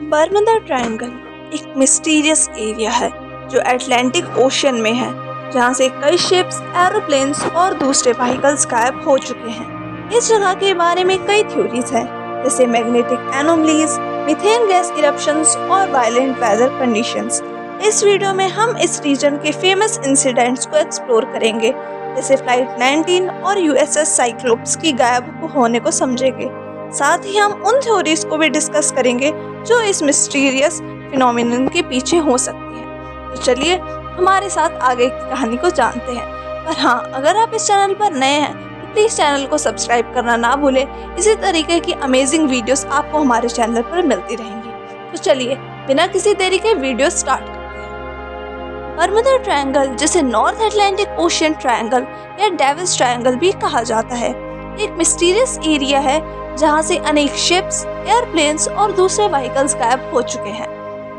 बर्मुदा triangle एक mysterious area है जो अटलांटिक ओशन में है, जहां से कई शिप्स, एरोप्लेन्स और दूसरे व्हीकल्स गायब हो चुके हैं। इस जगह के बारे में कई थ्योरीज हैं, जैसे magnetic anomalies, methane gas eruptions और वायलेंट वेदर कंडीशंस। इस वीडियो में हम इस रीजन के फेमस इंसिडेंट्स को एक्सप्लोर करेंगे, जैसे फ्लाइट 19 और यूएसएस साइक्लोप्स की गायब होने को समझेंगे। साथ ही हम उन थ्योरीज को भी डिस्कस करेंगे जो इस मिस्टीरियस फिनोमिनन के पीछे हो सकती हैं। तो चलिए हमारे साथ आगे की कहानी को जानते हैं। पर हाँ, अगर आप इस चैनल पर नए हैं तो प्लीज़ चैनल को सब्सक्राइब करना ना भूलें। इसी तरीके की अमेजिंग वीडियोस आपको हमारे चैनल पर मिलती रहेंगी। तो चलिए बिना किसी देरी के वीडियो स्टार्ट करते हैं। बर्मुदा ट्रायंगल, जिसे नॉर्थ अटलांटिक ओशियन ट्रायंगल या डेविल्स ट्रायंगल भी कहा जाता है, एक मिस्टीरियस एरिया है जहां से अनेक शिप्स, एयरप्लेन्स और दूसरे व्हीकल्स गायब हो चुके हैं।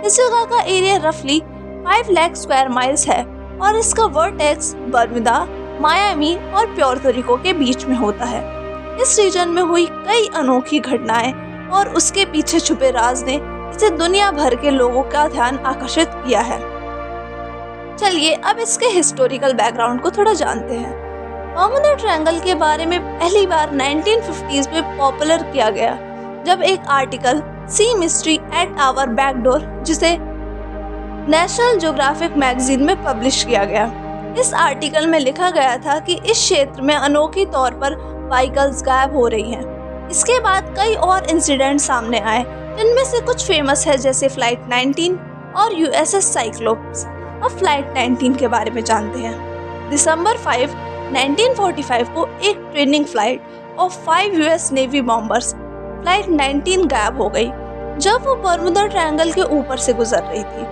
इस जगह का एरिया रफली 5 लाख स्क्वायर माइल्स है और इसका वर्टेक्स बर्मुदा, मायामी और प्योर्टो रिको के बीच में होता है। इस रीजन में हुई कई अनोखी घटनाएं और उसके पीछे छुपे राज ने इसे दुनिया भर के लोगों का ध्यान आकर्षित किया है। चलिए अब इसके हिस्टोरिकल बैकग्राउंड को थोड़ा जानते हैं। बर्मुदा ट्रायंगल के बारे में पहली बार 1950s में पॉपुलर किया गया, जब एक article sea mystery at our backdoor, जिसे नेशनल ज्योग्राफिक मैगजीन में पब्लिश किया गया। इस आर्टिकल में लिखा गया था कि इस क्षेत्र में अनोखी तौर पर व्हीकल्स गायब हो रही हैं। इसके बाद कई और इंसिडेंट सामने आए, जिनमें से कुछ फेमस है, जैसे फ्लाइट 19 और यूएसएस साइक्लोप्स। अब फ्लाइट 19 के बारे में जानते हैं। दिसंबर 5, 1945 को एक training flight of 5 US navy bombers flight 19 गायब हो गई जब वो बर्मुदा ट्रायंगल के ऊपर से गुजर रही थी।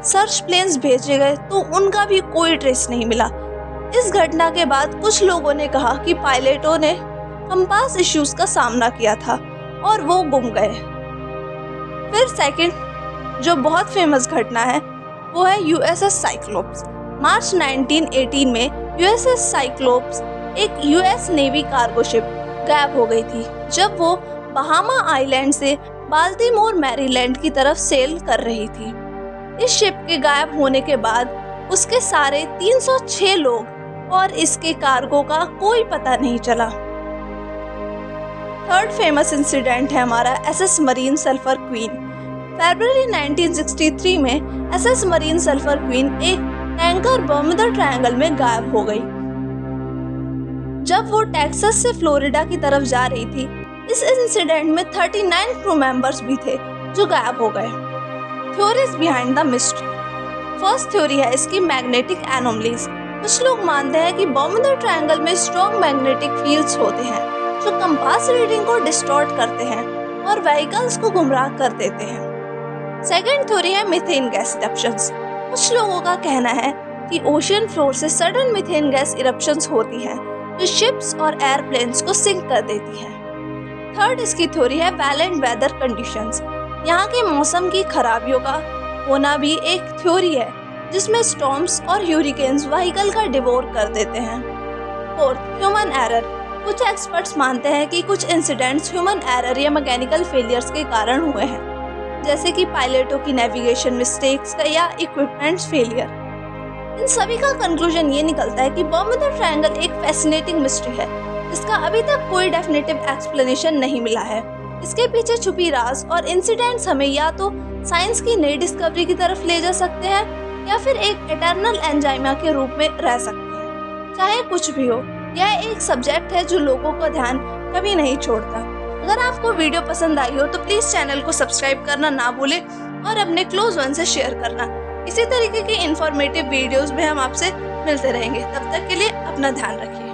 सर्च प्लेन्स भेजे गए तो उनका भी कोई ट्रेस नहीं मिला। इस घटना के बाद कुछ लोगों ने कहा कि पायलटों ने कंपास इश्यूज का सामना किया था और वो गुम गए। फिर सेकंड जो बहुत फेमस घटना है वो है यूएसएस साइक्लोप्स। मार्च 1918 में यूएसएस साइक्लोप्स एक यूएस नेवी कार्गो शिप गायब हो गई थी जब वो बहामा आइलैंड से बाल्टीमोर, मैरीलैंड की तरफ सेल कर रही थी। इस शिप के गायब होने के बाद उसके सारे 306 लोग और इसके कार्गो का कोई पता नहीं चला। थर्ड फेमस इंसिडेंट है हमारा एसएस मरीन सल्फर क्वीन। फरवरी 1963 में एसएस मरीन सल्फर क्वीन एक टैंकर बर्मुदा ट्रायंगल में गायब हो गई जब वो टेक्सास से फ्लोरिडा की तरफ जा रही थी। इस इंसिडेंट में 39 क्रू मेंबर्स भी थे जो गायब हो गए। Theories behind the mystery. First theory है इसकी मैग्नेटिक एनोमलीज। कुछ लोग मानते हैं कि बर्मुदा ट्रायंगल में स्ट्रॉन्ग मैग्नेटिक फील्ड्स होते हैं जो कंपास रीडिंग को डिस्टॉर्ट करते हैं और व्हीकल्स को गुमराह कर देते हैं। सेकेंड थ्योरी है मीथेन गैस इरप्शंस। कुछ लोगों का कहना है कि ओशियन फ्लोर से सडन मीथेन गैस इरप्शंस होती हैं जो शिप्स और एयरप्लेन्स को सिंक कर देती हैं। थर्ड इसकी थ्योरी है वायलेंट वेदर कंडीशंस। यहाँ के मौसम की खराबियों का होना भी एक थ्योरी है, जिसमें स्टॉर्म्स और ह्यूरिकेन्स व्हीकल का डिवोर कर देते हैं। Fourth, human error. कुछ एक्सपर्ट्स मानते हैं कि कुछ इंसिडेंट्स ह्यूमन एरर या मैकेनिकल फेलियर्स के कारण हुए हैं, जैसे कि पायलटों की नेविगेशन मिस्टेक्स या इक्विपमेंट्स फेलियर। इन सभी का कंक्लूजन ये निकलता है कि बर्मुदा ट्रायंगल एक फैसिनेटिंग मिस्ट्री है जिसका अभी तक कोई डेफिनेटिव एक्सप्लेनेशन नहीं मिला है। इसके पीछे छुपी राज और इंसिडेंट्स हमें या तो साइंस की नई डिस्कवरी की तरफ ले जा सकते हैं या फिर एक एटर्नल एंजाइमा के रूप में रह सकते हैं। चाहे कुछ भी हो, यह एक सब्जेक्ट है जो लोगों का ध्यान कभी नहीं छोड़ता। अगर आपको वीडियो पसंद आई हो तो प्लीज चैनल को सब्सक्राइब करना ना भूलें और अपने क्लोज वन से शेयर करना। इसी तरीके के इंफॉर्मेटिव वीडियोस में हम आपसे मिलते रहेंगे। तब तक के लिए अपना ध्यान रखिए।